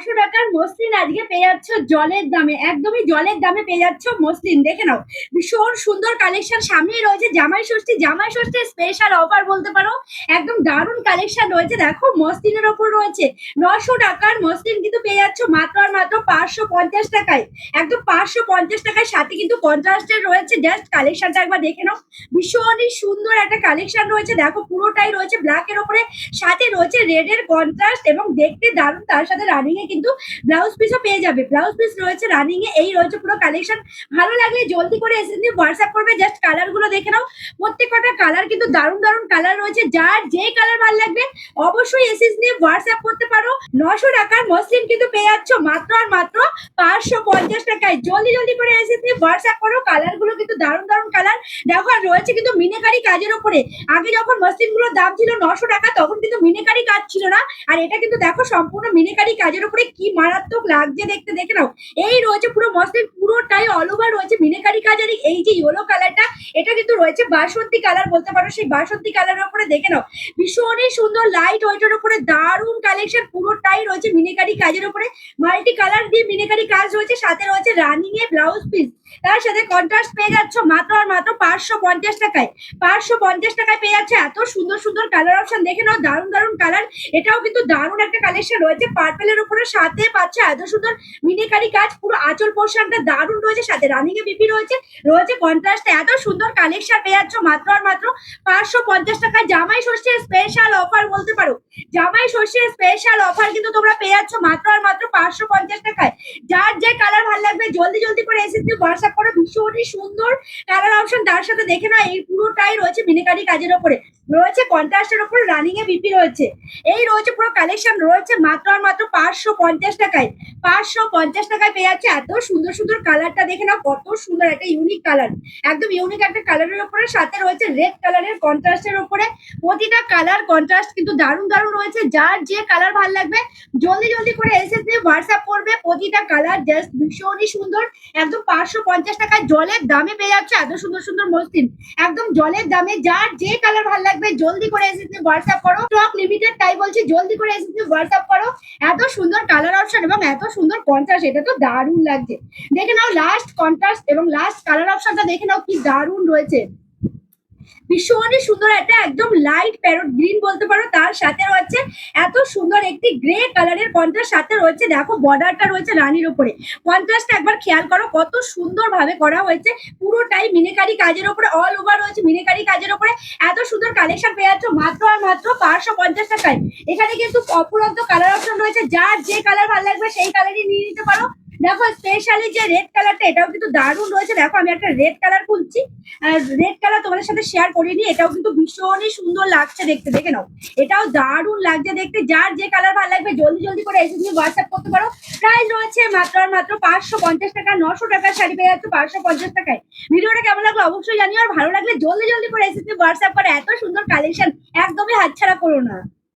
টাকার মসলিন আজকে পেয়ে যাচ্ছ জলের দামে, একদমই জলের দামে পেয়ে যাচ্ছ মসলিন। দেখে নাও, ভীষণ সুন্দর কালেকশন। সামনেই রয়েছে জামাই ষষ্ঠী, জামাই ষষ্ঠীর স্পেশাল অফার বলতে পারো। একদম দারুণ কালেকশন রয়েছে। দেখো মসলিনের ওপর রয়েছে 900 টাকার মসলিন, কিন্তু পেয়ে যাচ্ছ মাত্র আর মাত্র 550 টাকায়। একদম 550 টাকায়, সাথে কিন্তু কন্ট্রাস্টের রয়েছে। জাস্ট কালেকশনটা একবার দেখে নাও, ভীষণই সুন্দর একটা কালেকশন রয়েছে। দেখো পুরোটাই রয়েছে ব্ল্যাক এর ওপরে, সাথে রয়েছে রেড এর কন্ট্রাস্ট এবং দেখতে দারুণ। তার সাথে রানিং এ কিন্তু ব্লাউজ পিসও পেয়ে যাবে। ব্লাউজ পিস রয়েছে রানিং এ। এই রয়েছে পুরো কালেকশন। ভালো লাগলে জলদি করে এসে দিয়ে হোয়াটসঅ্যাপ করবে। জাস্ট কালার গুলো দেখে নাও, প্রত্যেকটা কালার কিন্তু দারুণ দারুণ কালার রয়েছে। যার যে কালার ভালো লাগবে অবশ্যই এসএস নিয়ে হোয়াটসঅ্যাপ করতে পারো। 900 টাকার মসলিন কিন্তু পেয়ে যাচ্ছ মাত্র আর মাত্র 550 টাকায়। জলদি জলদি করে এসএস নিয়ে হোয়াটসঅ্যাপ করো। কালার গুলো কিন্তু দারুণ দারুণ কালার। দেখো আর রয়েছে কিন্তু মিনাকারি কাজের উপরে। আগে যখন মসলিন গুলোর দাম ছিল 900 টাকা, তখন কিন্তু মিনাকারি কাজ ছিল না। আর এটা কিন্তু দেখো সম্পূর্ণ মিনাকারি কাজের উপরে, কি মারাত্মক লাগছে দেখতে। দেখে নাও, এই রয়েছে পুরো মসলিন, পুরোটাই অল ওভার রয়েছে মিনাকারি কাজ। আর এই যে ইয়েলো কালারটা, এটা কিন্তু রয়েছে বাসন্তী কালার বলতে পারো। সেই বাসন্তী কালারের উপরে দেখে নাও, ভীষণই সুন্দর লাইট ওয়েটের উপরে দারুণ কালেকশন। পুরোটাই রয়েছে মিনাকারি কাজের উপরে, মাল্টি কালার দিয়ে মিনাকারি কাজ রয়েছে। সাথে রয়েছে রানিং এ ব্লাউজ পিস, তার সাথে কন্ট্রাস্ট পেয়ে যাচ্ছ মাত্র আর মাত্র 550 টাকায়। 550 টাকায় পেয়ে যাচ্ছে এত সুন্দর সুন্দর কালার অপশন। দেখে নাও, দারুণ দারুণ কালার। এটাও কিন্তু দারুণ একটা কালেকশন রয়েছে পার্পেলের উপরে, সাথে পাচ্ছে এত সুন্দর মিনিকারি কাজ। পুরো আঁচল পোর্শনটা দারুণ রয়েছে, সাথে রানিং এ বিপি রয়েছে, রয়েছে কন্ট্রাস্টে। এত সুন্দর কালেকশন পেয়ে যাচ্ছ মাত্র আর মাত্র 550 টাকায়। জামাই ষষ্ঠীর স্পেশাল অফার বলতে পারো। জামাই ষষ্ঠীর স্পেশাল অফার কিন্তু তোমরা পেয়ে যাচ্ছ মাত্র আর মাত্র 550 টাকায়। যার যে কালার ভালো লাগবে জলদি জলদি করে এসে হোয়াটসঅ্যাপ করো। ভীষণই সুন্দর কালার অপশন। তার সাথে দেখে নাও, এই পুরোটাই রয়েছে মিনিকারি কাজের উপরে, রয়েছে কন্ট্রাস্টের উপর, রানিং এ বিপি রয়েছে। এই রয়েছে পুরো কালেকশন, রয়েছে মাত্র আর মাত্র 550 টাকায়। 550 টাকায় পেয়ে যাচ্ছে এত সুন্দর সুন্দর কালারটা। দেখে নাও কত সুন্দর একটা ইউনিক কালার, একদম ইউনিক একটা কালারের উপরে, সাথে রয়েছে রেড কালারের কন্ট্রাস্টের উপরে। প্রতিটা কালার কন্ট্রাস্ট কিন্তু দারুণ দারুণ রয়েছে। যার যে কালার ভালো লাগবে জলদি জলদি করে এসে দিয়ে হোয়াটসঅ্যাপ করবে। প্রতিটা কালার জাস্ট ভীষণই সুন্দর। একদম 550 টাকায় জলের দামে পেয়ে যাচ্ছে এত সুন্দর সুন্দর মসলিন, একদম জলের দামে। যার যে কালার ভালো লাগবে জলদি করে এসে দিয়ে হোয়াটসঅ্যাপ করো। স্টক লিমিটেড, তাই বলছি জলদি করে এসে দিয়ে হোয়াটসঅ্যাপ করো। এত সুন্দর কালার অপশন এবং এত সুন্দর কন্ট্রাস্ট, এটা তো দারুণ লাগছে। দেখে নাও লাস্ট কন্ট্রাস্ট এবং লাস্ট কালার অপশনটা দেখে নাও, কি দারুণ রয়েছে। ভীষণই সুন্দর একটা একদম লাইট প্যারট গ্রিন বলতে পারো। তার সাথে রয়েছে এত সুন্দর একটি গ্রে কালারের কন্ট্রাস্ট। সাথে রয়েছে দেখো বর্ডারটা রয়েছে রানীর উপরে। কন্ট্রাস্টটা একবার খেয়াল করো কত সুন্দর ভাবে করা হয়েছে। পুরোটাই মিনিকারি কাজের উপরে, অল ওভার রয়েছে মিনিকারি কাজের উপরে। এত সুন্দর কালেকশন পেয়ে যাচ্ছ মাত্র আর মাত্র 550 টাকায়। এখানে কিন্তু অপুরন্ত কালার অপশন রয়েছে। যার যে কালার ভালো লাগবে সেই কালারই নিয়ে নিতে পারো। দেখো স্পেশালি যে রেড কালারটা, এটাও কিন্তু দারুণ রয়েছে। দেখো আমি একটা রেড কালার খুলছি, আর রেড কালার তোমাদের সাথে শেয়ার করিনি। এটাও কিন্তু ভীষণই সুন্দর লাগছে দেখতে। দেখে নাও, এটাও দারুণ লাগছে দেখতে। যার যে কালার ভালো লাগবে জলদি জলদি করে এসে তুমি হোয়াটসঅ্যাপ করতে পারো। প্রাইস রয়েছে মাত্র আর মাত্র 550 টাকা। 900 টাকার শাড়ি পেয়ে যাচ্ছে 550 টাকায়। ভিডিওটা কেমন লাগলো অবশ্যই জানিও, আর ভালো লাগলে জলদি জলদি করে এসে তুমি হোয়াটসঅ্যাপ করে। এত সুন্দর কালেকশন একদমই হাতছাড়া করো না।